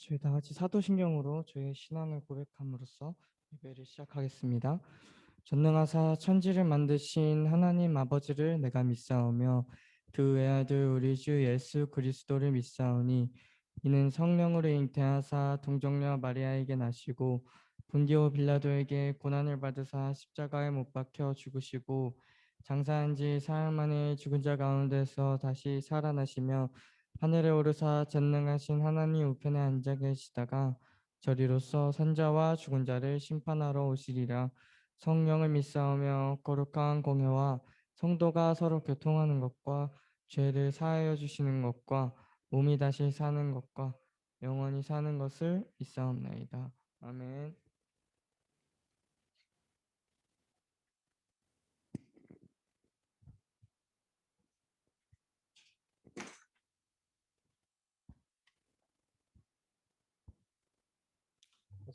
저희 다 같이 사도신경으로 저희의 신앙을 고백함으로써 예배를 시작하겠습니다. 전능하사 천지를 만드신 하나님 아버지를 내가 믿사오며 그 외아들 우리 주 예수 그리스도를 믿사오니 이는 성령으로 잉태하사 동정녀 마리아에게 나시고 본디오 빌라도에게 고난을 받으사 십자가에 못 박혀 죽으시고 장사한 지 사흘 만에 죽은 자 가운데서 다시 살아나시며 하늘에 오르사 전능하신 하나님 우편에 앉아 계시다가 저리로서 산자와 죽은 자를 심판하러 오시리라. 성령을 믿사오며 거룩한 공회와 성도가 서로 교통하는 것과 죄를 사하여 주시는 것과 몸이 다시 사는 것과 영원히 사는 것을 믿사옵나이다. 아멘.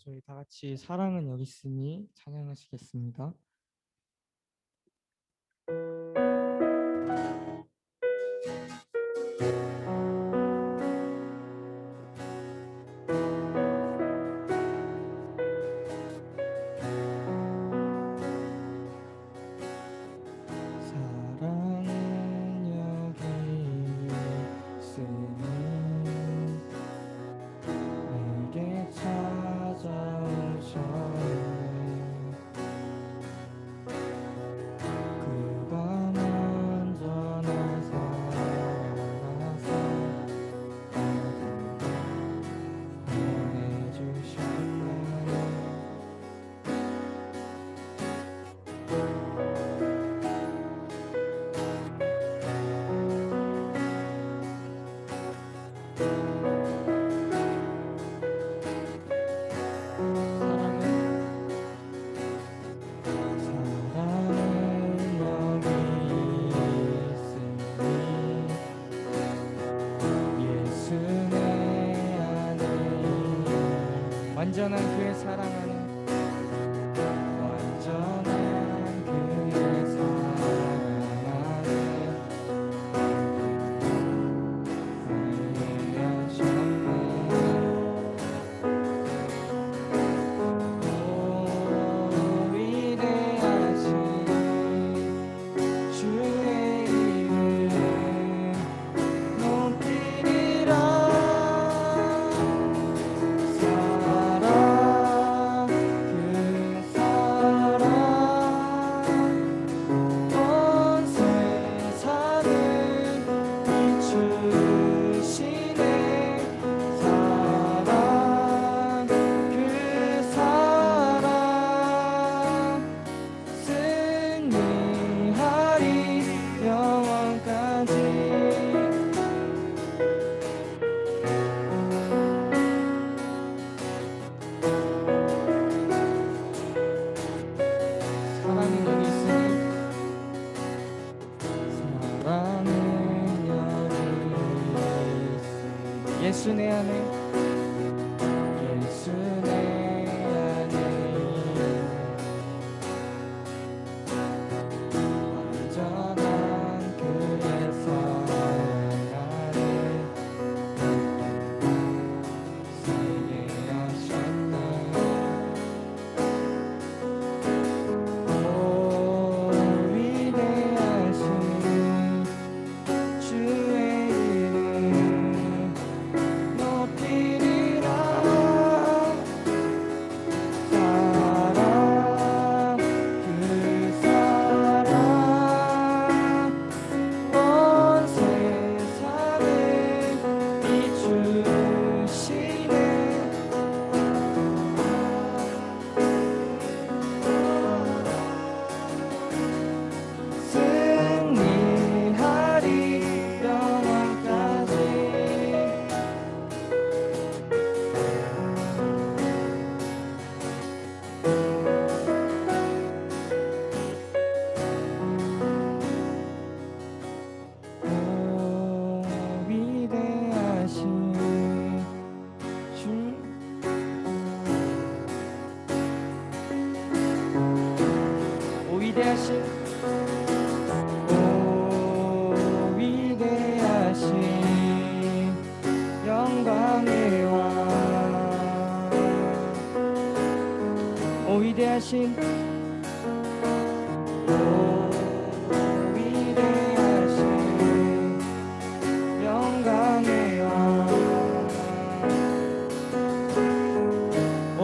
저희 다 같이 사랑은 여기 있으니 찬양하시겠습니다. 사랑은 여기 있으니 내게 찾아오셨네. 그가 먼저 나서 보내주셨네. 사랑은 여기 있으니 예수 내 안에 완전한 그의 사랑 안에 완전한 그의 사랑 안에 알게 하셨네. 오 위대하신 주의 이름 높이리라. 사랑 그 사랑 온 세상을 비추시네. 사랑 그 사랑 승리하리 영원까지. 사랑은 여기 있으니 사랑은 여기 있으니 예수 내 안에 예수 내 안에 완전한 그의 사랑 안에 살게 하셨네. 오 위대하신 주의 이름 높이리라. 위대하신 위대하신 영광의 왕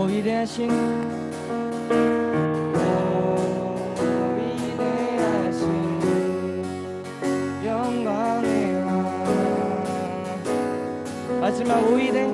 위대하신 위대하신 영광의 왕 마지막 위대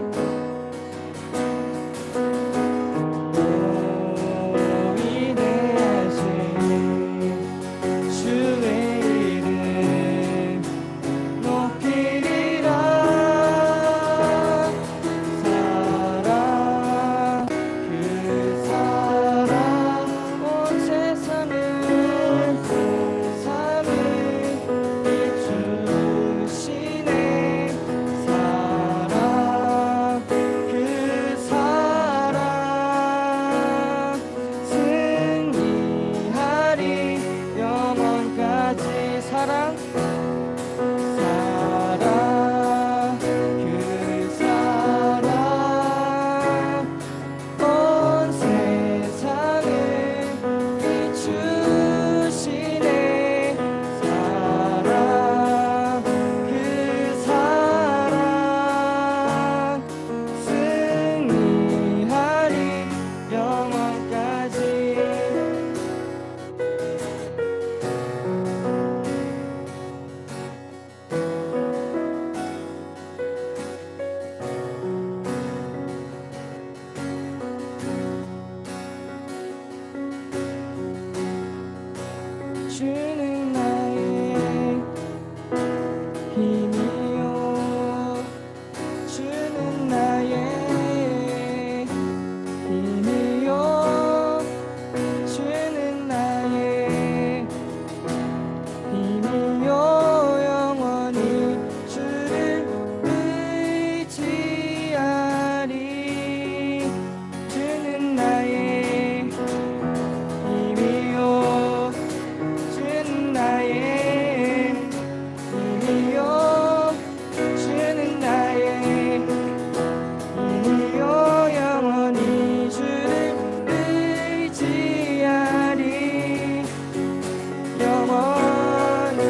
주는 나의 힘이요 주는 나의 힘이요 주는 나의 힘이요 영원히 주를 의지하리 주는 나의 힘이요 주는 나의 힘이요 주는 나의 힘이요 영원히 주를 의지하리 영원히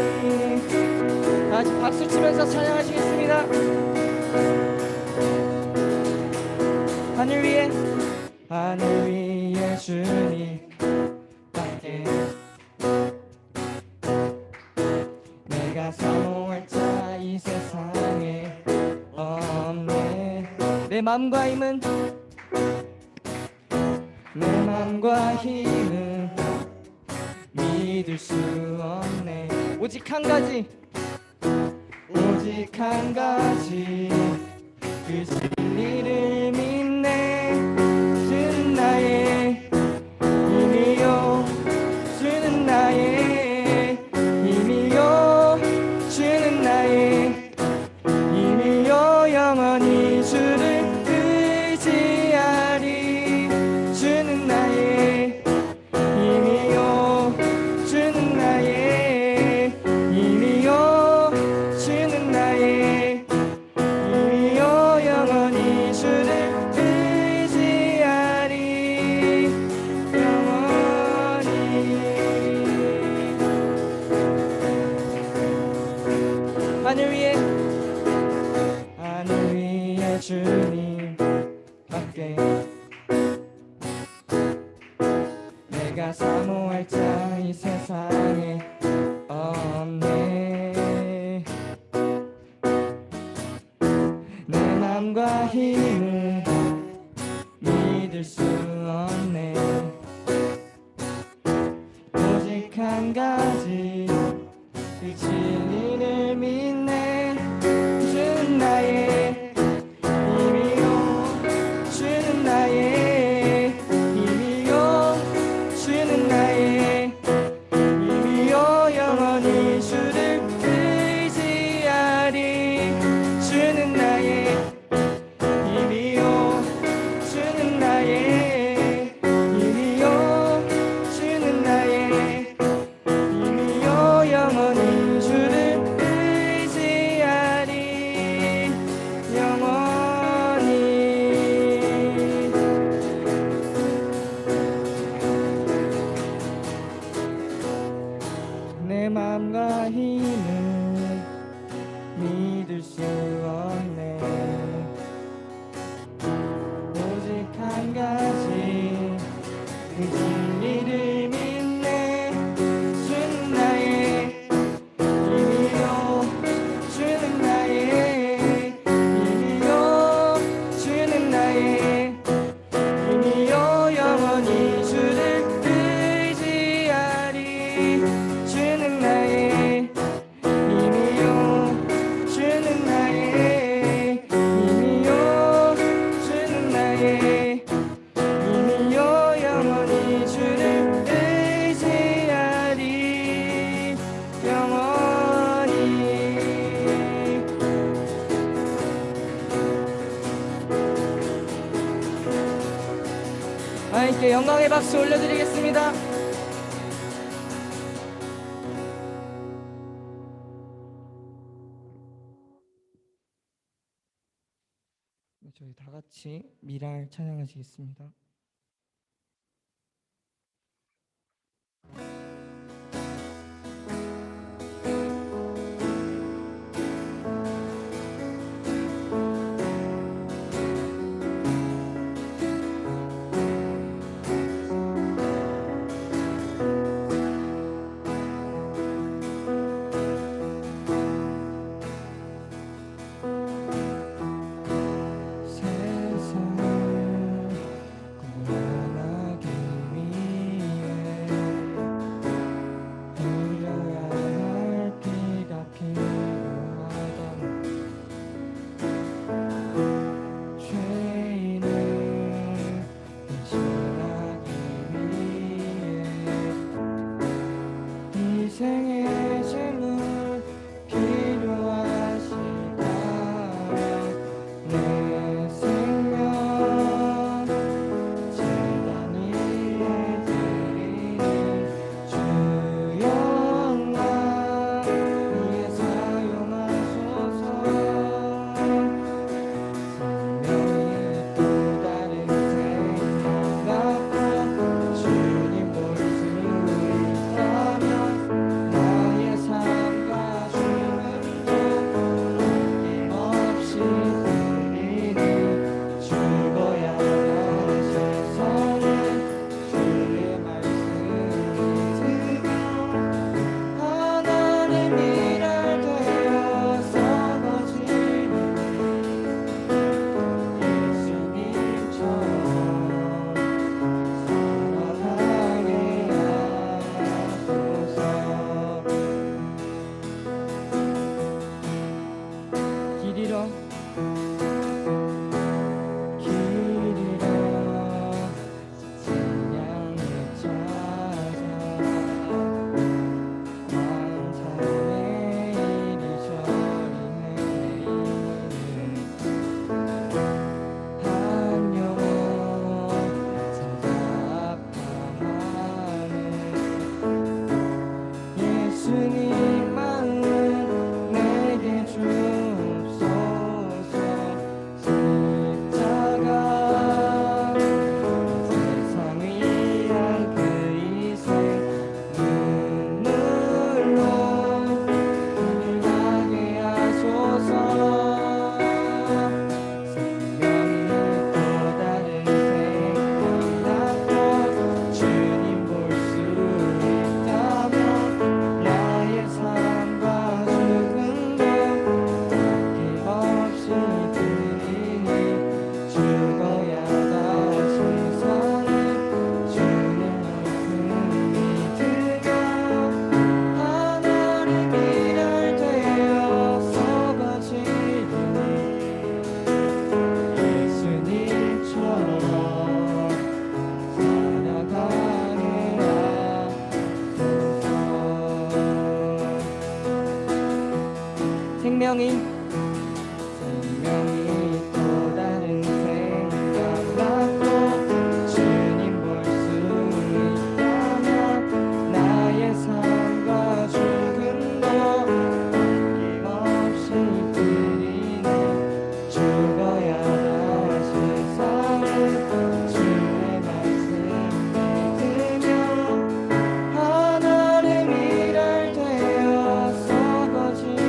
다시 박수 치면서 찬양하시겠습니다. 하늘 위에 주님 밖에 내가 사모할 자 이 세상에 없네 내 맘과 힘은 믿을 수 없네 오직 한 가지 그 진리를 믿네 주는 나의 힘이요 주는 나의 힘이요 주는 나의 힘이요 영원히 주를 의지하리 주는 나의 힘이요 주는 나의 힘이요 주는 나의 힘이요 영원히 주를 의지하리 영원히 하늘 위에 주님 밖에 내가 사모할 자 이 세상에 없네 내 맘과 힘을 믿을 수 없네 오직 한 가지 그 진리를 믿네 주는 나의 힘이요 주는 나의 힘이요 주는 나의 힘이요 영원히 주를 의지하리 주는 나의 힘이요 주는 나의 나의 힘이요 영원히 주를 의지하리. 주는 나의 힘이요 주는 나의 힘이요 주는 나의 힘이요 영원히 주를 의지하리. 영원히. 하나님께 영광의 박수 올려드리겠습니다. 저희 다 같이 미랄 찬양하시겠습니다. 인생의 재물 필요하시다면 내 생명 제단 위에 드리는 주 영광 위에 사용하소서. 생명이 또 다른 생명 갖고 주님 볼 수 있다면 나의 삶과 죽음도 아낌없이 드리니 죽어야 할 세상에 주의 말씀이 들며 하나님 일할 되어서 거지니 예수님처럼 살아가게 하소서. 길 잃어 찬양을 찾아 광산에 이리저리 헤매이는 한 영혼 찾아 아파하는 예수님 마음 내게 주옵소서. 십자가 세상 위한 그 희생 눈물로 눈을 가게 하소서. 생명이 또 다른 생명 갖고 주님 볼 수 있다면 나의 삶과 죽음도 아낌없이 드리니 죽어야 할 세상에 주님 말씀이 들며 하나님 일할 되어서 거지니 예수님처럼 살아가게 하소서. 생명이 또 다른 생각 갖고 주님 볼 수 있다면 나의 삶과 죽음도 아낌없이 드리니 죽어야 할 세상에 주의 말씀이 들며 하나님 일할 되어서 거지니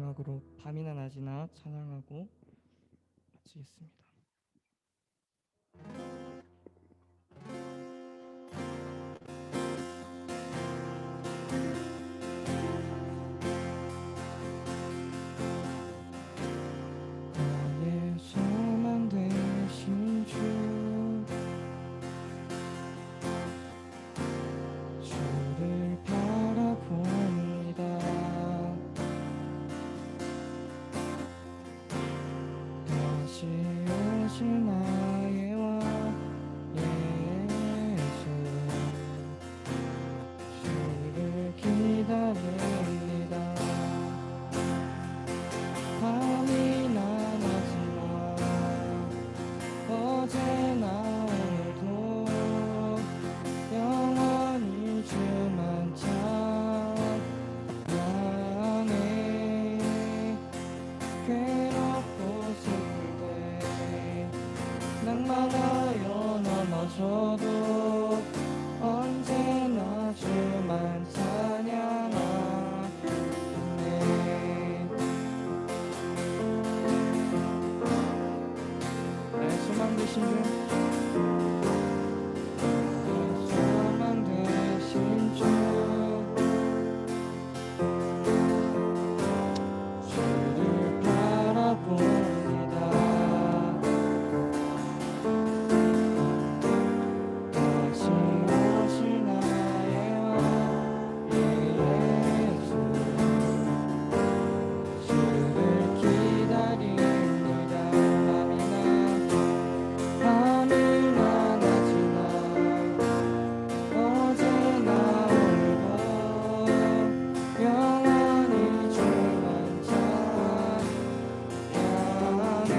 마지막으로 밤이나 낮이나 찬양하고 마치겠습니다. 나의 소망 되신 주, 주를 바라봅니다. 다시 오실 나의 왕 예수, 주를 기다립니다. 밤이나 낮이나 어제나 오늘도 영원히 주만 찬양해. 괴롭고 슬플 때 낭만하여 넘어져도 언제나 주만 찬양하네. 나의 소망 되신 주, 나의 소망 되신 주, 주를 바라봅니다. 다시 오실 나의 왕 예수, 주를 기다립니다. 밤이나 낮이나 어제나 오늘도 영원히 주만 찬양해.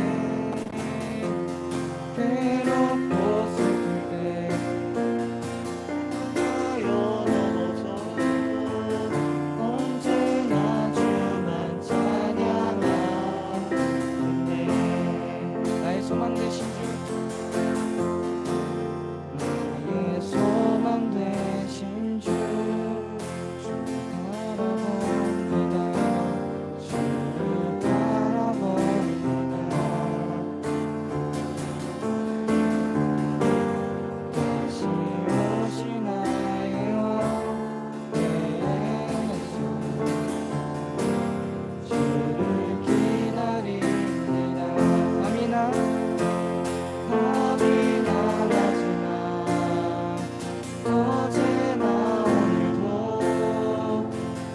괴롭고 슬플 때 하여 넘어져 언제나 주만 찬양하네. 나의 소망 되신 주, 나의 소망 되신 주, 주를 바라봅니다. 주를 바라봅니다. 다시 오실 나의 왕 예수, 주를 기다립니다. 밤이나 낮이나 어제나 오늘도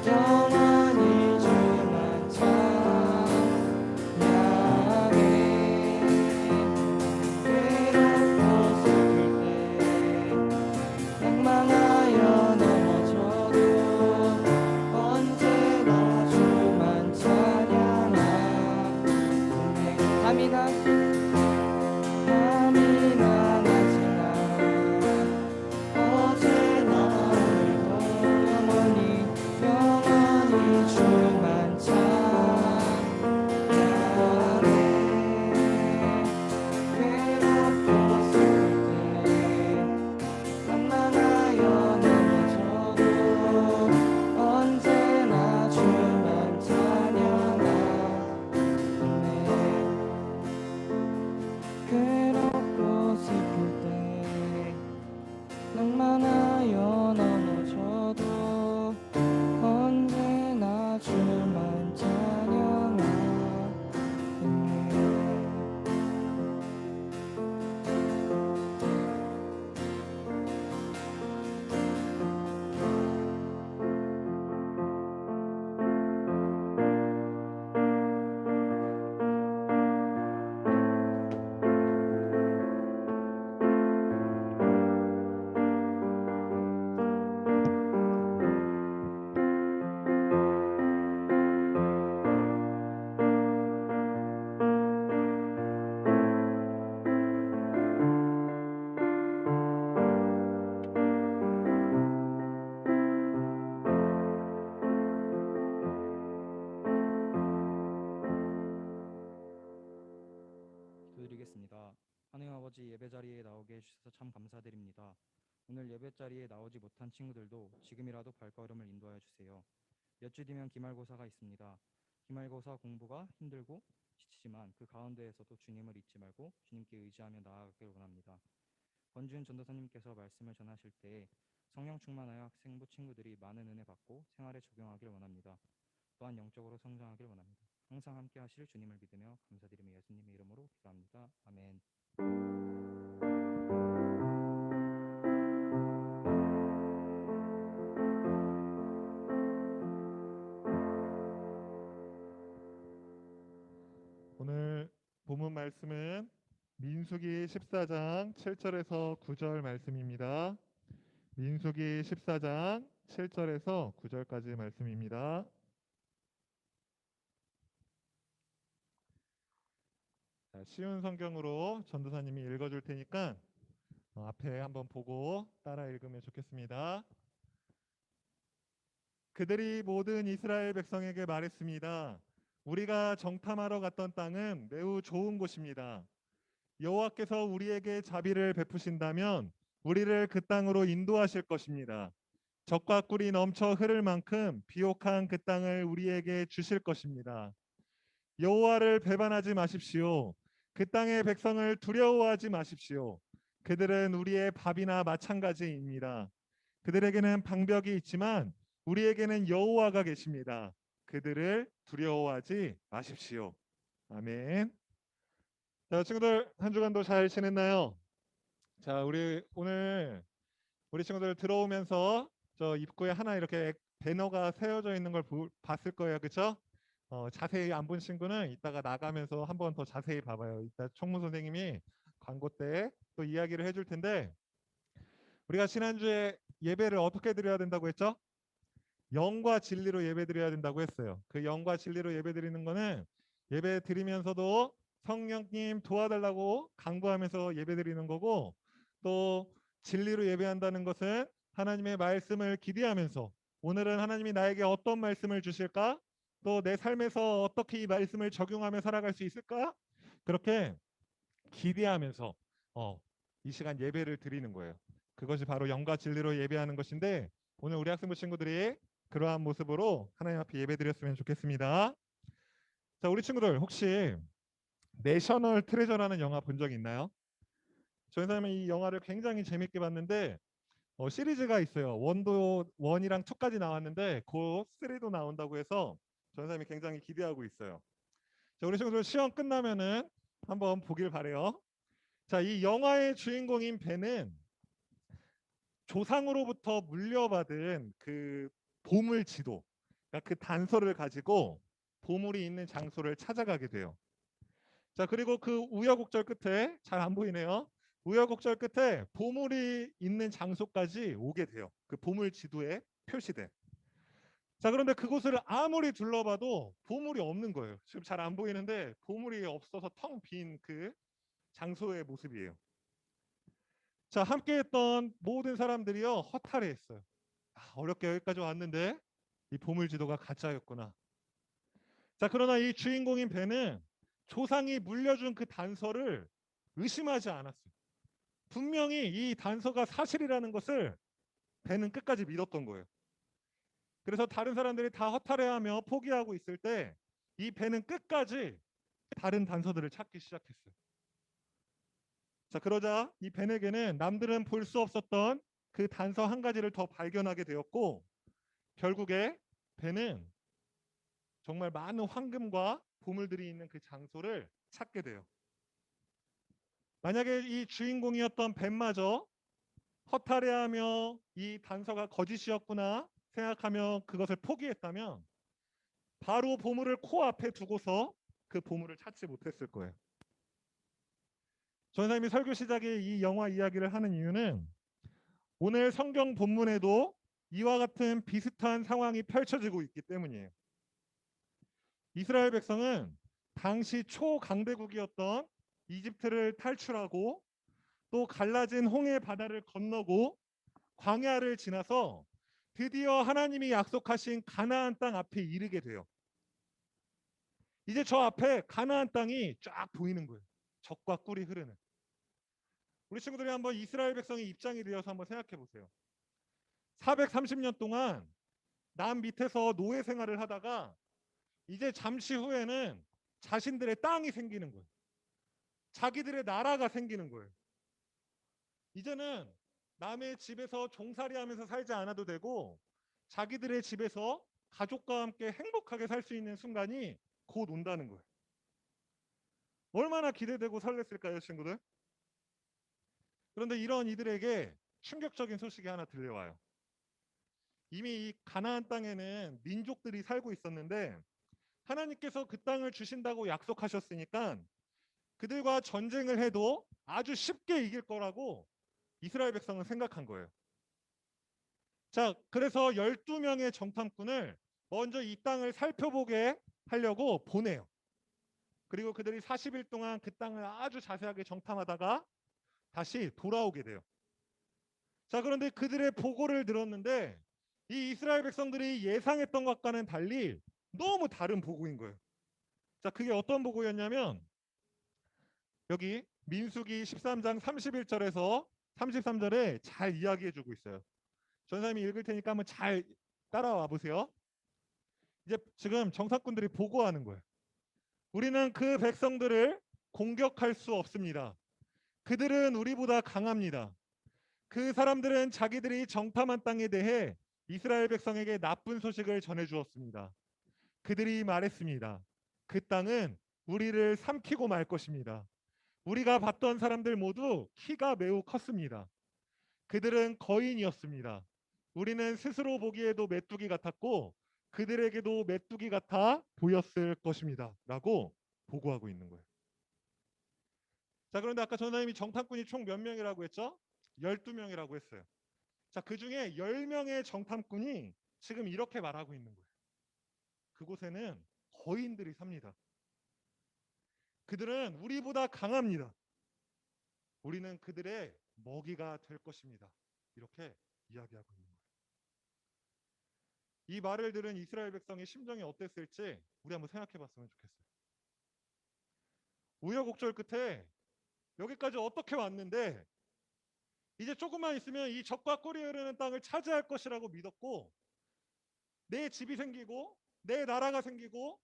영원히 주만 찬양해. 괴롭고 슬플 때 낭만하여 넘어져도 언제나 주만 찬양하네. 밤이나 낮이나 어제나 오늘도 영원히 주만 찬양해. 괴롭고 슬플 때 낭만하여 넘어져도 언제나 주만 찬양하네. 괴롭고 슬플 때 낭만하여 넘어져도 언제나 주만 찬양하네. 기도드리겠습니다. 하느님 아버지, 예배 자리에 나오게 해주셔서 참 감사드립니다. 오늘 예배 자리에 나오지 못한 친구들도 지금이라도 발걸음을 인도하여 주세요. 몇 주 뒤면 기말고사가 있습니다. 기말고사 공부가 힘들고 지치지만 그 가운데에서도 주님을 잊지 말고 주님께 의지하며 나아가길 원합니다. 권지훈 전도사님께서 말씀을 전하실 때 성령 충만하여 학생부 친구들이 많은 은혜 받고 생활에 적용하길 원합니다. 또한 영적으로 성장하길 원합니다. 항상 함께 하실 주님을 믿으며 감사드리며 예수님의 이름으로 기도합니다. 아멘. 오늘 본문 말씀은 민수기 14장 7절에서 9절 말씀입니다. 민수기 14장 7절에서 9절까지 말씀입니다. 자, 쉬운 성경으로 전도사님이 읽어줄 테니까 앞에 한번 보고 따라 읽으면 좋겠습니다. 그들이 모든 이스라엘 백성에게 말했습니다. 우리가 정탐하러 갔던 땅은 매우 좋은 곳입니다. 여호와께서 우리에게 자비를 베푸신다면 우리를 그 땅으로 인도하실 것입니다. 젖과 꿀이 넘쳐 흐를 만큼 비옥한 그 땅을 우리에게 주실 것입니다. 여호와를 배반하지 마십시오. 그 땅의 백성을 두려워하지 마십시오. 그들은 우리의 밥이나 마찬가지입니다. 그들에게는 방벽이 있지만 우리에게는 여호와가 계십니다. 그들을 두려워하지 마십시오. 아멘. 자, 친구들 한 주간도 잘 지냈나요? 자, 오늘 우리 친구들 들어오면서 저 입구에 하나 이렇게 배너가 세워져 있는 걸 봤을 거예요, 그렇죠? 자세히 안 본 친구는 이따가 나가면서 한번 더 자세히 봐봐요. 이따 총무 선생님이 광고 때 또 이야기를 해줄 텐데 우리가 지난주에 예배를 어떻게 드려야 된다고 했죠? 영과 진리로 예배 드려야 된다고 했어요. 그 영과 진리로 예배 드리는 거는 예배 드리면서도 성령님 도와달라고 간구하면서 예배 드리는 거고 또 진리로 예배한다는 것은 하나님의 말씀을 기대하면서 오늘은 하나님이 나에게 어떤 말씀을 주실까? 또 내 삶에서 어떻게 이 말씀을 적용하며 살아갈 수 있을까? 그렇게 기대하면서 이 시간 예배를 드리는 거예요. 그것이 바로 영과 진리로 예배하는 것인데 오늘 우리 학생부 친구들이 그러한 모습으로 하나님 앞에 예배 드렸으면 좋겠습니다. 자, 우리 친구들 혹시 내셔널 트레저라는 영화 본 적 있나요? 저희 사람은 이 영화를 굉장히 재밌게 봤는데 시리즈가 있어요. 원이랑 2까지 나왔는데 곧 3도 나온다고 해서 저희 사람이 굉장히 기대하고 있어요. 자, 우리 친구들 시험 끝나면은 한번 보길 바래요. 자, 이 영화의 주인공인 벤은 조상으로부터 물려받은 그 보물 지도, 그러니까 그 단서를 가지고 보물이 있는 장소를 찾아가게 돼요. 자, 그리고 그 우여곡절 끝에 잘 안 보이네요. 우여곡절 끝에 보물이 있는 장소까지 오게 돼요. 그 보물 지도에 표시돼. 자, 그런데 그곳을 아무리 둘러봐도 보물이 없는 거예요. 지금 잘 안 보이는데 보물이 없어서 텅 빈 그 장소의 모습이에요. 자, 함께했던 모든 사람들이요 허탈해했어요. 어렵게 여기까지 왔는데 이 보물 지도가 가짜였구나. 자, 그러나 이 주인공인 벤은 조상이 물려준 그 단서를 의심하지 않았어요. 분명히 이 단서가 사실이라는 것을 벤은 끝까지 믿었던 거예요. 그래서 다른 사람들이 다 허탈해하며 포기하고 있을 때 이 벤은 끝까지 다른 단서들을 찾기 시작했어요. 자, 그러자 이 벤에게는 남들은 볼 수 없었던 그 단서 한 가지를 더 발견하게 되었고 결국에 벤은 정말 많은 황금과 보물들이 있는 그 장소를 찾게 돼요. 만약에 이 주인공이었던 벤마저 허탈해하며 이 단서가 거짓이었구나 생각하며 그것을 포기했다면 바로 보물을 코앞에 두고서 그 보물을 찾지 못했을 거예요. 전사님이 설교 시작에 이 영화 이야기를 하는 이유는 오늘 성경 본문에도 이와 같은 비슷한 상황이 펼쳐지고 있기 때문이에요. 이스라엘 백성은 당시 초강대국이었던 이집트를 탈출하고 또 갈라진 홍해 바다를 건너고 광야를 지나서 드디어 하나님이 약속하신 가나안 땅 앞에 이르게 돼요. 이제 저 앞에 가나안 땅이 쫙 보이는 거예요. 젖과 꿀이 흐르는. 우리 친구들이 한번 이스라엘 백성의 입장이 되어서 한번 생각해 보세요. 430년 동안 남 밑에서 노예 생활을 하다가 이제 잠시 후에는 자신들의 땅이 생기는 거예요. 자기들의 나라가 생기는 거예요. 이제는 남의 집에서 종살이하면서 살지 않아도 되고 자기들의 집에서 가족과 함께 행복하게 살 수 있는 순간이 곧 온다는 거예요. 얼마나 기대되고 설렜을까요, 친구들? 그런데 이런 이들에게 충격적인 소식이 하나 들려와요. 이미 이 가나안 땅에는 민족들이 살고 있었는데 하나님께서 그 땅을 주신다고 약속하셨으니까 그들과 전쟁을 해도 아주 쉽게 이길 거라고 이스라엘 백성은 생각한 거예요. 자, 그래서 12명의 정탐꾼을 먼저 이 땅을 살펴보게 하려고 보내요. 그리고 그들이 40일 동안 그 땅을 아주 자세하게 정탐하다가 다시 돌아오게 돼요. 자, 그런데 그들의 보고를 들었는데 이 이스라엘 백성들이 예상했던 것과는 달리 너무 다른 보고인 거예요. 자, 그게 어떤 보고였냐면 여기 민수기 13장 31절에서 33절에 잘 이야기해 주고 있어요. 전사님이 읽을 테니까 한번 잘 따라와 보세요. 이제 지금 정탐꾼들이 보고하는 거예요. 우리는 그 백성들을 공격할 수 없습니다. 그들은 우리보다 강합니다. 그 사람들은 자기들이 정탐한 땅에 대해 이스라엘 백성에게 나쁜 소식을 전해 주었습니다. 그들이 말했습니다. 그 땅은 우리를 삼키고 말 것입니다. 우리가 봤던 사람들 모두 키가 매우 컸습니다. 그들은 거인이었습니다. 우리는 스스로 보기에도 메뚜기 같았고 그들에게도 메뚜기 같아 보였을 것입니다. 라고 보고하고 있는 거예요. 자, 그런데 아까 전사님이 정탐꾼이 총 몇 명이라고 했죠? 12명이라고 했어요. 자, 그 중에 10명의 정탐꾼이 지금 이렇게 말하고 있는 거예요. 그곳에는 거인들이 삽니다. 그들은 우리보다 강합니다. 우리는 그들의 먹이가 될 것입니다. 이렇게 이야기하고 있는 거예요. 이 말을 들은 이스라엘 백성의 심정이 어땠을지 우리 한번 생각해 봤으면 좋겠어요. 우여곡절 끝에 여기까지 어떻게 왔는데 이제 조금만 있으면 이 적과 꿀이 흐르는 땅을 차지할 것이라고 믿었고 내 집이 생기고 내 나라가 생기고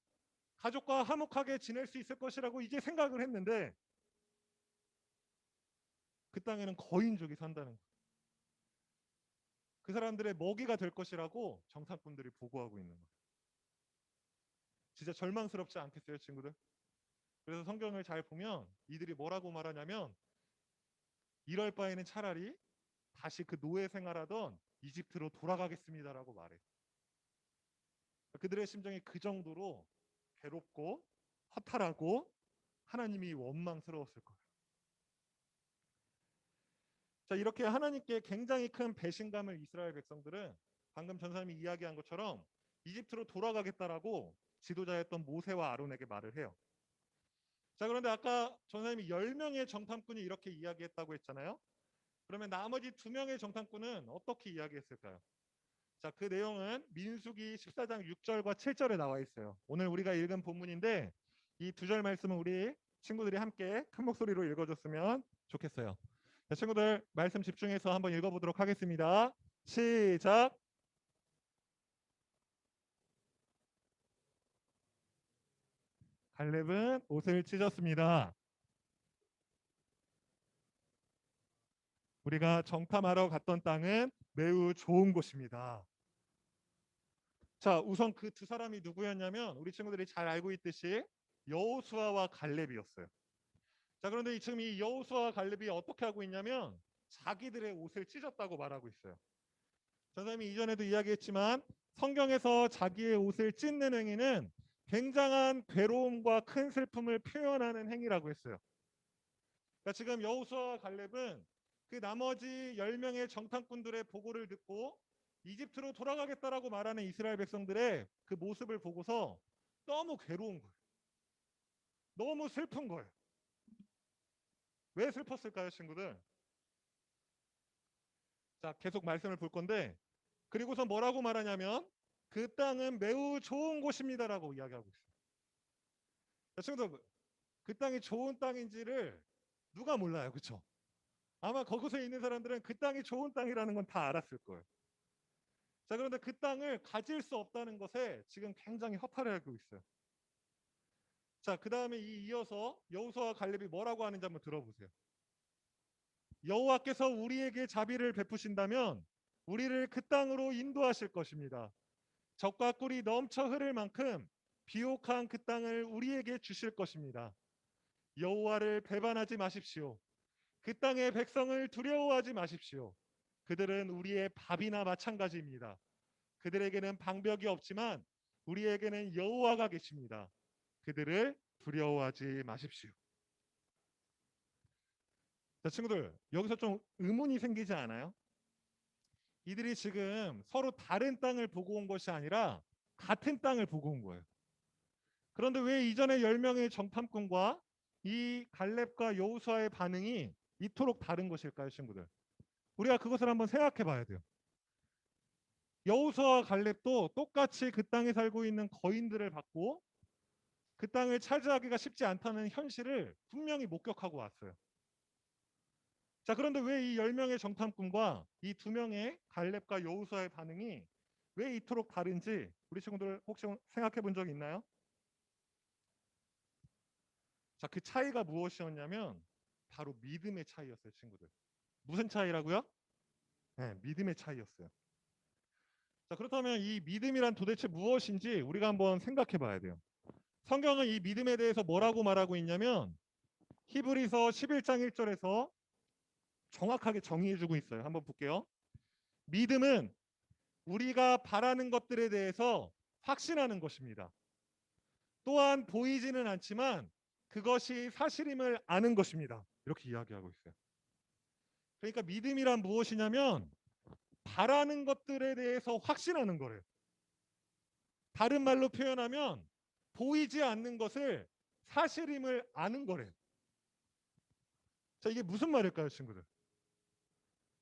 가족과 화목하게 지낼 수 있을 것이라고 이제 생각을 했는데 그 땅에는 거인족이 산다는 거예요. 그 사람들의 먹이가 될 것이라고 정탐꾼들이 보고하고 있는 거예요. 진짜 절망스럽지 않겠어요, 친구들? 그래서 성경을 잘 보면 이들이 뭐라고 말하냐면 이럴 바에는 차라리 다시 그 노예 생활하던 이집트로 돌아가겠습니다라고 말해요. 그들의 심정이 그 정도로 괴롭고 허탈하고 하나님이 원망스러웠을 거예요. 자, 이렇게 하나님께 굉장히 큰 배신감을 이스라엘 백성들은 방금 전사님이 이야기한 것처럼 이집트로 돌아가겠다라고 지도자였던 모세와 아론에게 말을 해요. 자, 그런데 아까 전사님이 10명의 정탐꾼이 이렇게 이야기했다고 했잖아요. 그러면 나머지 2명의 정탐꾼은 어떻게 이야기했을까요? 자, 그 내용은 민수기 14장 6절과 7절에 나와 있어요. 오늘 우리가 읽은 본문인데 이 2절 말씀은 우리 친구들이 함께 큰 목소리로 읽어줬으면 좋겠어요. 자, 친구들 말씀 집중해서 한번 읽어보도록 하겠습니다. 시작. 갈렙은 옷을 찢었습니다. 우리가 정탐하러 갔던 땅은 매우 좋은 곳입니다. 자, 우선 그 2사람이 누구였냐면 우리 친구들이 잘 알고 있듯이 여호수아와 갈렙이었어요. 자, 그런데 지금 이 여호수아와 갈렙이 어떻게 하고 있냐면 자기들의 옷을 찢었다고 말하고 있어요. 선생님이 이전에도 이야기했지만 성경에서 자기의 옷을 찢는 행위는 굉장한 괴로움과 큰 슬픔을 표현하는 행위라고 했어요. 그러니까 지금 여호수아와 갈렙은 그 나머지 10명의 정탐꾼들의 보고를 듣고 이집트로 돌아가겠다라고 말하는 이스라엘 백성들의 그 모습을 보고서 너무 괴로운 거예요. 너무 슬픈 거예요. 왜 슬펐을까요, 친구들? 자, 계속 말씀을 볼 건데 그리고서 뭐라고 말하냐면 그 땅은 매우 좋은 곳입니다라고 이야기하고 있어요. 자, 친구들 그 땅이 좋은 땅인지를 누가 몰라요, 그렇죠? 아마 거기서 있는 사람들은 그 땅이 좋은 땅이라는 건 다 알았을 거예요. 자, 그런데 그 땅을 가질 수 없다는 것에 지금 굉장히 허탈해하고 있어요. 자, 그 다음에 이어서 여호수아와 갈렙이 뭐라고 하는지 한번 들어보세요. 여호와께서 우리에게 자비를 베푸신다면 우리를 그 땅으로 인도하실 것입니다. 적과 꿀이 넘쳐 흐를 만큼 비옥한 그 땅을 우리에게 주실 것입니다. 여호와를 배반하지 마십시오. 그 땅의 백성을 두려워하지 마십시오. 그들은 우리의 밥이나 마찬가지입니다. 그들에게는 방벽이 없지만 우리에게는 여호와가 계십니다. 그들을 두려워하지 마십시오. 자, 친구들, 여기서 좀 의문이 생기지 않아요? 이들이 지금 서로 다른 땅을 보고 온 것이 아니라 같은 땅을 보고 온 거예요. 그런데 왜 이전의 10명의 정탐꾼과 이 갈렙과 여호수아의 반응이 이토록 다른 것일까요, 친구들? 우리가 그것을 한번 생각해 봐야 돼요. 여호수아와 갈렙도 똑같이 그 땅에 살고 있는 거인들을 받고 그 땅을 차지하기가 쉽지 않다는 현실을 분명히 목격하고 왔어요. 자, 그런데 왜 이 10명의 정탐꾼과 이 2명의 갈렙과 여호수아의 반응이 왜 이토록 다른지 우리 친구들 혹시 생각해 본 적 있나요? 자, 그 차이가 무엇이었냐면 바로 믿음의 차이였어요, 친구들. 무슨 차이라고요? 네, 믿음의 차이였어요. 자, 그렇다면 이 믿음이란 도대체 무엇인지 우리가 한번 생각해 봐야 돼요. 성경은 이 믿음에 대해서 뭐라고 말하고 있냐면 히브리서 11장 1절에서 정확하게 정의해 주고 있어요. 한번 볼게요. 믿음은 우리가 바라는 것들에 대해서 확신하는 것입니다. 또한 보이지는 않지만 그것이 사실임을 아는 것입니다. 이렇게 이야기하고 있어요. 그러니까 믿음이란 무엇이냐면 바라는 것들에 대해서 확신하는 거래요. 다른 말로 표현하면 보이지 않는 것을 사실임을 아는 거래요. 자, 이게 무슨 말일까요, 친구들?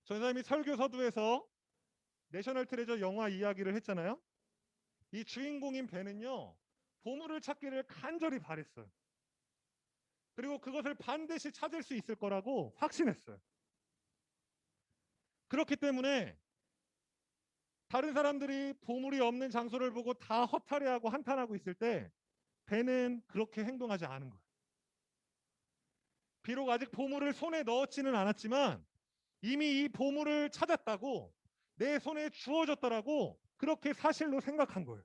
전사님이 설교 서두에서 내셔널 트레저 영화 이야기를 했잖아요. 이 주인공인 벤은요, 보물을 찾기를 간절히 바랬어요. 그리고 그것을 반드시 찾을 수 있을 거라고 확신했어요. 그렇기 때문에 다른 사람들이 보물이 없는 장소를 보고 다 허탈해하고 한탄하고 있을 때 벤은 그렇게 행동하지 않은 거예요. 비록 아직 보물을 손에 넣었지는 않았지만 이미 이 보물을 찾았다고 내 손에 주어졌더라고 그렇게 사실로 생각한 거예요.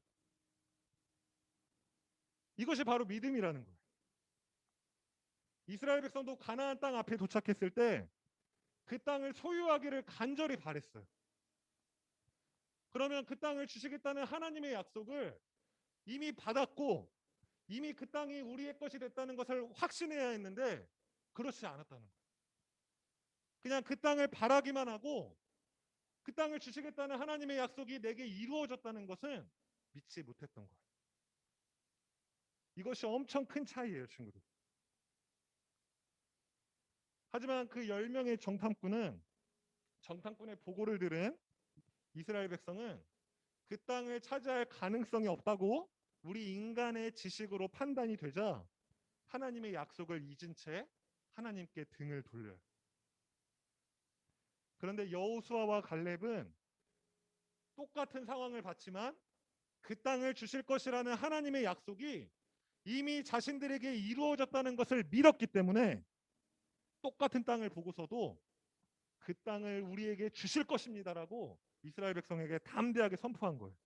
이것이 바로 믿음이라는 거예요. 이스라엘 백성도 가나안 땅 앞에 도착했을 때 그 땅을 소유하기를 간절히 바랬어요. 그러면 그 땅을 주시겠다는 하나님의 약속을 이미 받았고 이미 그 땅이 우리의 것이 됐다는 것을 확신해야 했는데 그렇지 않았다는 거예요. 그냥 그 땅을 바라기만 하고 그 땅을 주시겠다는 하나님의 약속이 내게 이루어졌다는 것은 믿지 못했던 거예요. 이것이 엄청 큰 차이예요, 친구들. 하지만 그 10명의 정탐꾼의 보고를 들은 이스라엘 백성은 그 땅을 차지할 가능성이 없다고 우리 인간의 지식으로 판단이 되자 하나님의 약속을 잊은 채 하나님께 등을 돌려요. 그런데 여호수아와 갈렙은 똑같은 상황을 봤지만 그 땅을 주실 것이라는 하나님의 약속이 이미 자신들에게 이루어졌다는 것을 믿었기 때문에 똑같은 땅을 보고서도 그 땅을 우리에게 주실 것입니다라고 이스라엘 백성에게 담대하게 선포한 거예요.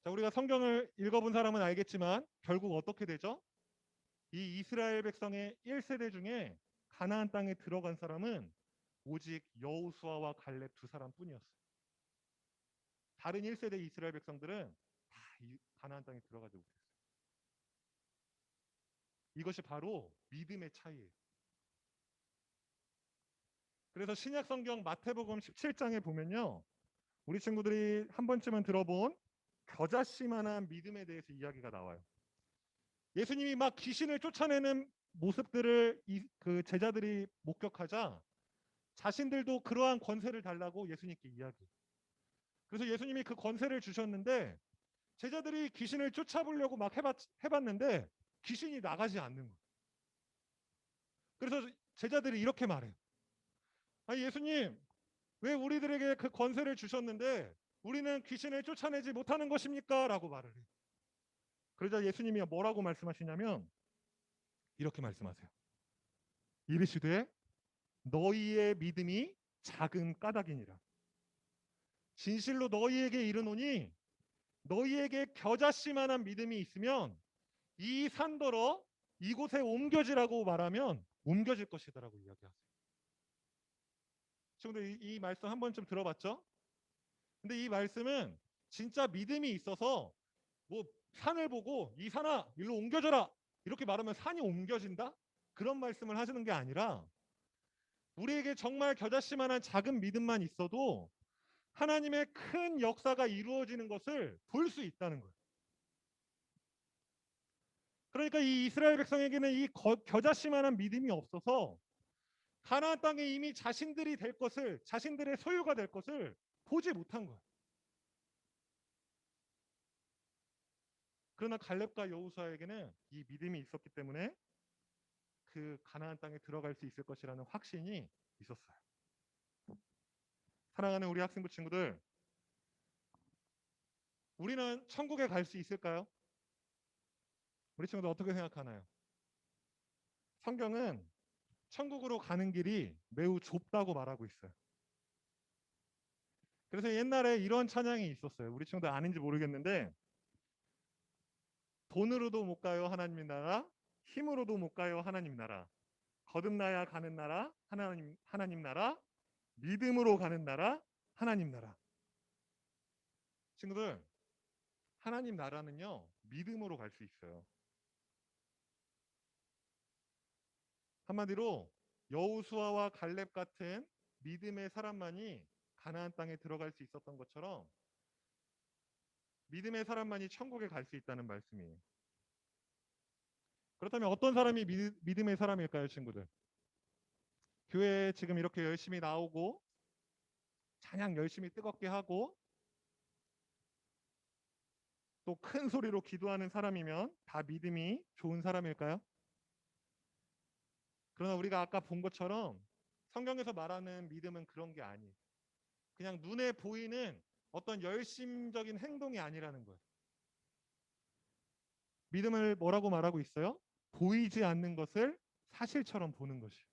자, 우리가 성경을 읽어본 사람은 알겠지만 결국 어떻게 되죠? 이 이스라엘 백성의 1세대 중에 가나안 땅에 들어간 사람은 오직 여호수아와 갈렙 두 사람뿐이었어요. 다른 1세대 이스라엘 백성들은 다 가나안 땅에 들어가지 못했어요. 이것이 바로 믿음의 차이예요. 그래서 신약 성경 마태복음 17장에 보면요. 우리 친구들이 한 번쯤은 들어본 겨자씨만한 믿음에 대해서 이야기가 나와요. 예수님이 막 귀신을 쫓아내는 모습들을 그 제자들이 목격하자 자신들도 그러한 권세를 달라고 예수님께 이야기해요. 그래서 예수님이 그 권세를 주셨는데 제자들이 귀신을 쫓아보려고 막 해봤는데 귀신이 나가지 않는 거예요. 그래서 제자들이 이렇게 말해요. 아니 예수님, 왜 우리들에게 그 권세를 주셨는데 우리는 귀신을 쫓아내지 못하는 것입니까? 라고 말을 해요. 그러자 예수님이 뭐라고 말씀하시냐면 이렇게 말씀하세요. 이르시되 너희의 믿음이 작은 까닭이니라. 진실로 너희에게 이르노니 너희에게 겨자씨만한 믿음이 있으면 이 산더러 이곳에 옮겨지라고 말하면 옮겨질 것이다라고 이야기하세요. 친구들 이 말씀 한 번쯤 들어봤죠? 근데 이 말씀은 진짜 믿음이 있어서 뭐 산을 보고 이 산아 일로 옮겨져라 이렇게 말하면 산이 옮겨진다? 그런 말씀을 하시는 게 아니라 우리에게 정말 겨자씨만한 작은 믿음만 있어도 하나님의 큰 역사가 이루어지는 것을 볼 수 있다는 거예요. 그러니까 이 이스라엘 백성에게는 이 겨자씨만한 믿음이 없어서 가나안 땅에 이미 자신들이 될 것을, 자신들의 소유가 될 것을 보지 못한 거예요. 그러나 갈렙과 여호수아에게는 이 믿음이 있었기 때문에 그 가나안 땅에 들어갈 수 있을 것이라는 확신이 있었어요. 사랑하는 우리 학생부 친구들, 우리는 천국에 갈 수 있을까요? 우리 친구들 어떻게 생각하나요? 성경은 천국으로 가는 길이 매우 좁다고 말하고 있어요. 그래서 옛날에 이런 찬양이 있었어요. 우리 친구들 아는지 모르겠는데 돈으로도 못 가요 하나님 나라, 힘으로도 못 가요 하나님 나라, 거듭나야 가는 나라 하나님 나라, 믿음으로 가는 나라 하나님 나라. 친구들, 하나님 나라는요 믿음으로 갈 수 있어요. 한마디로 여호수아와 갈렙 같은 믿음의 사람만이 가나안 땅에 들어갈 수 있었던 것처럼 믿음의 사람만이 천국에 갈 수 있다는 말씀이에요. 그렇다면 어떤 사람이 믿음의 사람일까요, 친구들? 교회에 지금 이렇게 열심히 나오고 찬양 열심히 뜨겁게 하고 또 큰 소리로 기도하는 사람이면 다 믿음이 좋은 사람일까요? 그러나 우리가 아까 본 것처럼 성경에서 말하는 믿음은 그런 게 아니에요. 그냥 눈에 보이는 어떤 열심적인 행동이 아니라는 거예요. 믿음을 뭐라고 말하고 있어요? 보이지 않는 것을 사실처럼 보는 것이에요.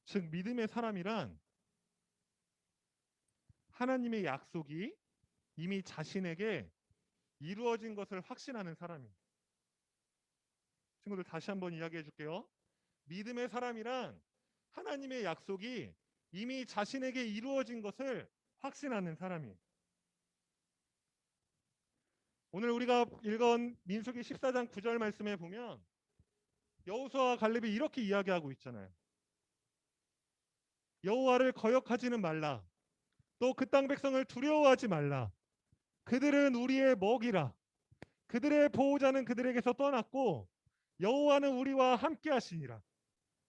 즉 믿음의 사람이란 하나님의 약속이 이미 자신에게 이루어진 것을 확신하는 사람이에요. 친구들 다시 한번 이야기해 줄게요. 믿음의 사람이란 하나님의 약속이 이미 자신에게 이루어진 것을 확신하는 사람이에요. 오늘 우리가 읽은 민수기 14장 9절 말씀에 보면 여호수아와 갈렙이 이렇게 이야기하고 있잖아요. 여호와를 거역하지는 말라. 또 그 땅 백성을 두려워하지 말라. 그들은 우리의 먹이라. 그들의 보호자는 그들에게서 떠났고 여호와는 우리와 함께 하시니라.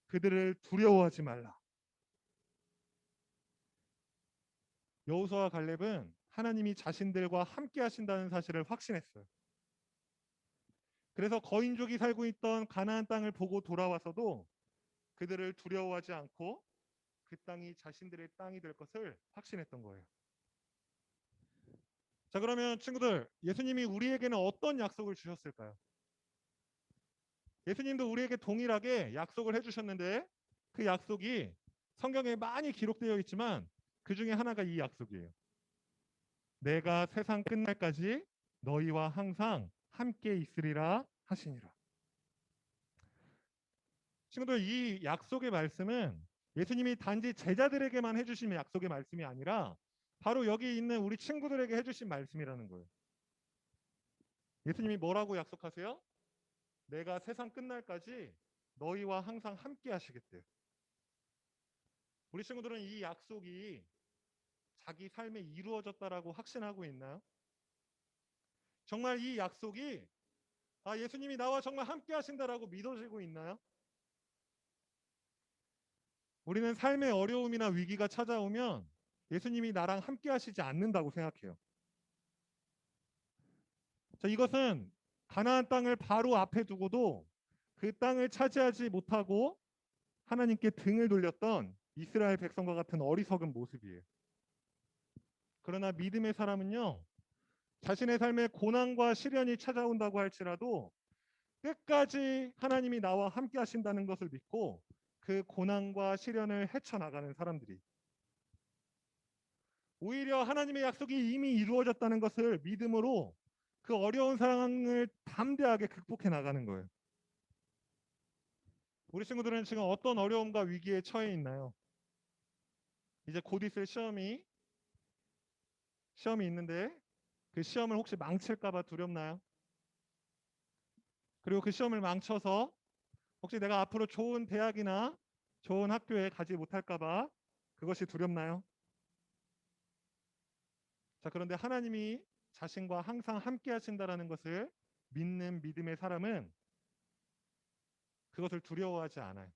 그들을 두려워하지 말라. 여호수아와 갈렙은 하나님이 자신들과 함께 하신다는 사실을 확신했어요. 그래서 거인족이 살고 있던 가나안 땅을 보고 돌아와서도 그들을 두려워하지 않고 그 땅이 자신들의 땅이 될 것을 확신했던 거예요. 자, 그러면 친구들, 예수님이 우리에게는 어떤 약속을 주셨을까요? 예수님도 우리에게 동일하게 약속을 해주셨는데 그 약속이 성경에 많이 기록되어 있지만 그 중에 하나가 이 약속이에요. 내가 세상 끝날까지 너희와 항상 함께 있으리라 하시니라. 친구들, 이 약속의 말씀은 예수님이 단지 제자들에게만 해주신 약속의 말씀이 아니라 바로 여기 있는 우리 친구들에게 해주신 말씀이라는 거예요. 예수님이 뭐라고 약속하세요? 내가 세상 끝날까지 너희와 항상 함께 하시겠대요. 우리 친구들은 이 약속이 자기 삶에 이루어졌다라고 확신하고 있나요? 정말 이 약속이 예수님이 나와 정말 함께 하신다라고 믿어지고 있나요? 우리는 삶의 어려움이나 위기가 찾아오면 예수님이 나랑 함께 하시지 않는다고 생각해요. 자, 이것은 가나안 땅을 바로 앞에 두고도 그 땅을 차지하지 못하고 하나님께 등을 돌렸던 이스라엘 백성과 같은 어리석은 모습이에요. 그러나 믿음의 사람은요, 자신의 삶에 고난과 시련이 찾아온다고 할지라도 끝까지 하나님이 나와 함께 하신다는 것을 믿고 그 고난과 시련을 헤쳐나가는 사람들이, 오히려 하나님의 약속이 이미 이루어졌다는 것을 믿음으로 그 어려운 상황을 담대하게 극복해 나가는 거예요. 우리 친구들은 지금 어떤 어려움과 위기에 처해 있나요? 이제 곧 있을 시험이 있는데 그 시험을 혹시 망칠까 봐 두렵나요? 그리고 그 시험을 망쳐서 혹시 내가 앞으로 좋은 대학이나 좋은 학교에 가지 못할까 봐 그것이 두렵나요? 자, 그런데 하나님이 자신과 항상 함께 하신다라는 것을 믿는 믿음의 사람은 그것을 두려워하지 않아요.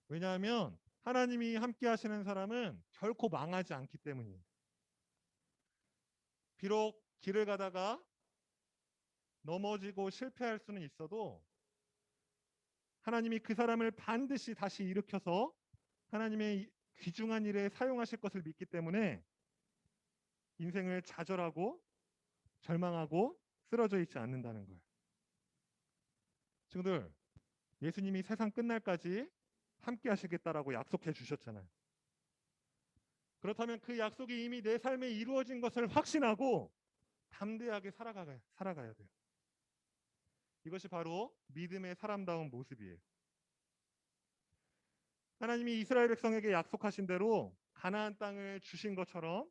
왜냐하면 하나님이 함께 하시는 사람은 결코 망하지 않기 때문이에요. 비록 길을 가다가 넘어지고 실패할 수는 있어도 하나님이 그 사람을 반드시 다시 일으켜서 하나님의 귀중한 일에 사용하실 것을 믿기 때문에 인생을 좌절하고 절망하고 쓰러져 있지 않는다는 거예요. 친구들, 예수님이 세상 끝날까지 함께 하시겠다라고 약속해 주셨잖아요. 그렇다면 그 약속이 이미 내 삶에 이루어진 것을 확신하고 담대하게 살아가야 돼요. 이것이 바로 믿음의 사람다운 모습이에요. 하나님이 이스라엘 백성에게 약속하신 대로 가나안 땅을 주신 것처럼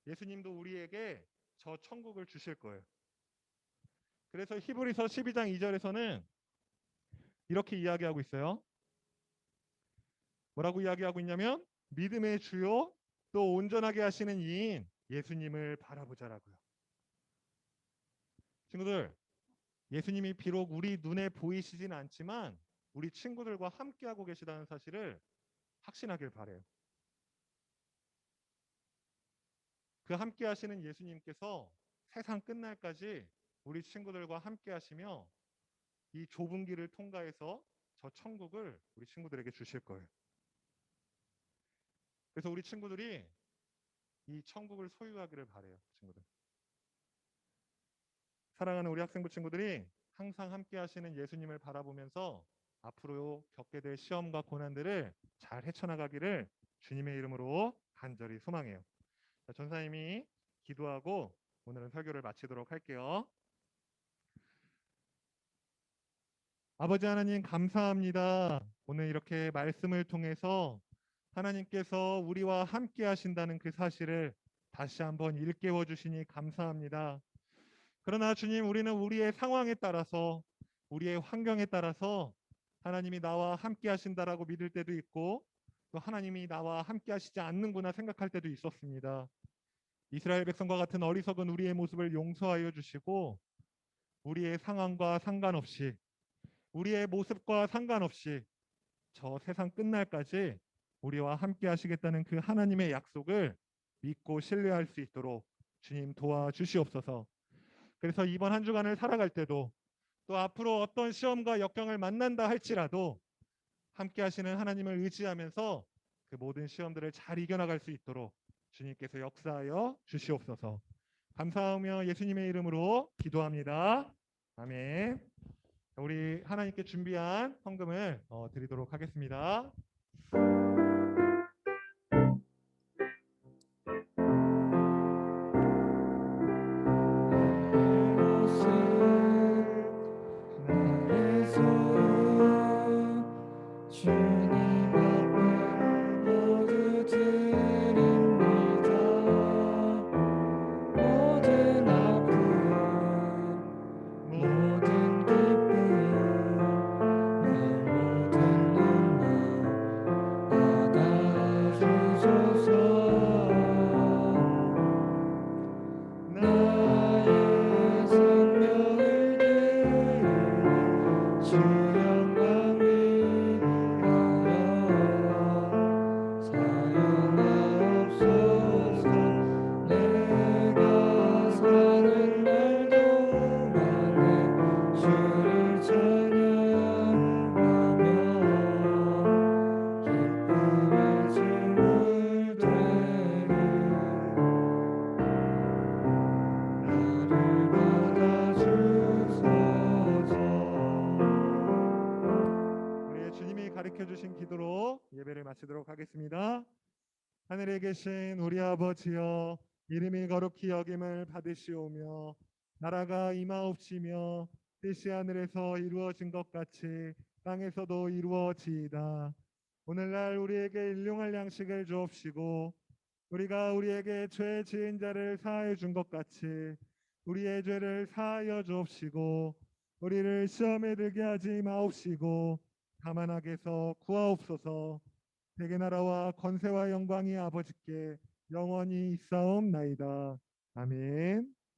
예수님도 우리에게 저 천국을 주실 거예요. 그래서 히브리서 12장 2절에서는 이렇게 이야기하고 있어요. 뭐라고 이야기하고 있냐면 믿음의 주요 또 온전하게 하시는 이인 예수님을 바라보자라고요. 친구들, 예수님이 비록 우리 눈에 보이시진 않지만 우리 친구들과 함께하고 계시다는 사실을 확신하길 바래요. 그 함께 하시는 예수님께서 세상 끝날까지 우리 친구들과 함께 하시며 이 좁은 길을 통과해서 저 천국을 우리 친구들에게 주실 거예요. 그래서 우리 친구들이 이 천국을 소유하기를 바래요. 친구들, 사랑하는 우리 학생부 친구들이 항상 함께 하시는 예수님을 바라보면서 앞으로 겪게 될 시험과 고난들을 잘 헤쳐나가기를 주님의 이름으로 간절히 소망해요. 자, 전사님이 기도하고 오늘은 설교를 마치도록 할게요. 아버지 하나님 감사합니다. 오늘 이렇게 말씀을 통해서 하나님께서 우리와 함께 하신다는 그 사실을 다시 한번 일깨워 주시니 감사합니다. 그러나 주님, 우리는 우리의 상황에 따라서 우리의 환경에 따라서 하나님이 나와 함께 하신다라고 믿을 때도 있고 또 하나님이 나와 함께 하시지 않는구나 생각할 때도 있었습니다. 이스라엘 백성과 같은 어리석은 우리의 모습을 용서하여 주시고 우리의 상황과 상관없이 우리의 모습과 상관없이 저 세상 끝날까지 우리와 함께 하시겠다는 그 하나님의 약속을 믿고 신뢰할 수 있도록 주님 도와주시옵소서. 그래서 이번 한 주간을 살아갈 때도 또 앞으로 어떤 시험과 역경을 만난다 할지라도 함께 하시는 하나님을 의지하면서 그 모든 시험들을 잘 이겨나갈 수 있도록 주님께서 역사하여 주시옵소서. 감사하며 예수님의 이름으로 기도합니다. 아멘. 우리 하나님께 준비한 헌금을 드리도록 하겠습니다. 주님 앞에 모두 드립니다. 모든 아픔 모든 기쁨 모든 눈물 받아주소서. 나의 생명을 드리는 주 영광 위하여 사용하옵소서. 내가 사는 날 동안에 주를 찬양하며 기쁨의 춤을 되리. 주신 기도로 예배를 마치도록 하겠습니다. 하늘에 계신 우리 아버지여, 이름이 거룩히 여김을 받으시오며 나라가 임하옵시며 뜻이 하늘에서 이루어진 것 같이 땅에서도 이루어지이다. 오늘날 우리에게 일용할 양식을 주옵시고 우리가 우리에게 죄 지은 자를 사하여 준 것 같이 우리의 죄를 사하여 주옵시고 우리를 시험에 들게 하지 마옵시고 다만 악에서 구하옵소서. 대개 나라와 권세와 영광이 아버지께 영원히 있사옵나이다. 아멘.